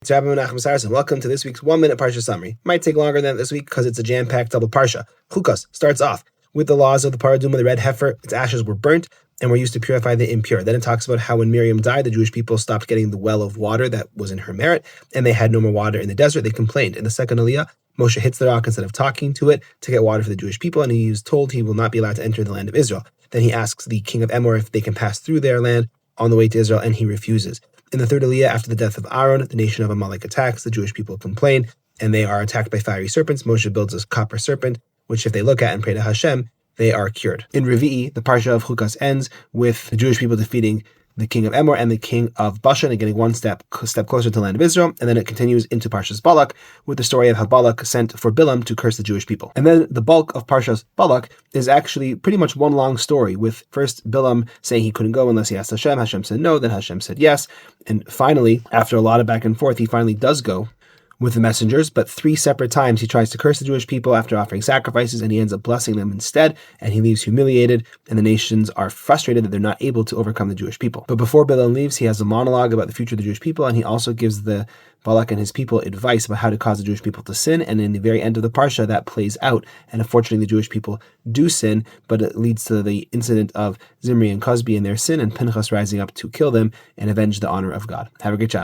It's Rabbi Menachem Sarson. Welcome to this week's 1-minute parsha summary. Might take longer than this week because it's a jam-packed double parsha. Chukas starts off with the laws of the Parah Adumah, the red heifer. Its ashes were burnt and were used to purify the impure. Then it talks about how when Miriam died, the Jewish people stopped getting the well of water that was in her merit, and they had no more water in the desert. They complained. In the second aliyah, Moshe hits the rock instead of talking to it to get water for the Jewish people, and he is told he will not be allowed to enter the land of Israel. Then he asks the king of Emor if they can pass through their land on the way to Israel, and he refuses. In the third aliyah, after the death of Aaron, the nation of Amalek attacks. The Jewish people complain, and they are attacked by fiery serpents. Moshe builds a copper serpent, which if they look at and pray to Hashem, they are cured. In Revi'i, the parsha of Chukas ends with the Jewish people defeating the king of Emor and the king of Bashan and getting one step closer to the land of Israel. And then it continues into Parshat Balak with the story of how Balak sent for Bilam to curse the Jewish people. And then the bulk of Parshat Balak is actually pretty much one long story, with first Bilam saying he couldn't go unless he asked Hashem. Hashem said no, then Hashem said yes. And finally, after a lot of back and forth, he finally does go with the messengers, but 3 separate times he tries to curse the Jewish people after offering sacrifices, and he ends up blessing them instead, and he leaves humiliated, and the nations are frustrated that they're not able to overcome the Jewish people. But before Bilam leaves, he has a monologue about the future of the Jewish people, and he also gives the Balak and his people advice about how to cause the Jewish people to sin, and in the very end of the parsha, that plays out, and unfortunately the Jewish people do sin, but it leads to the incident of Zimri and Cozbi and their sin, and Pinchas rising up to kill them and avenge the honor of God. Have a great job.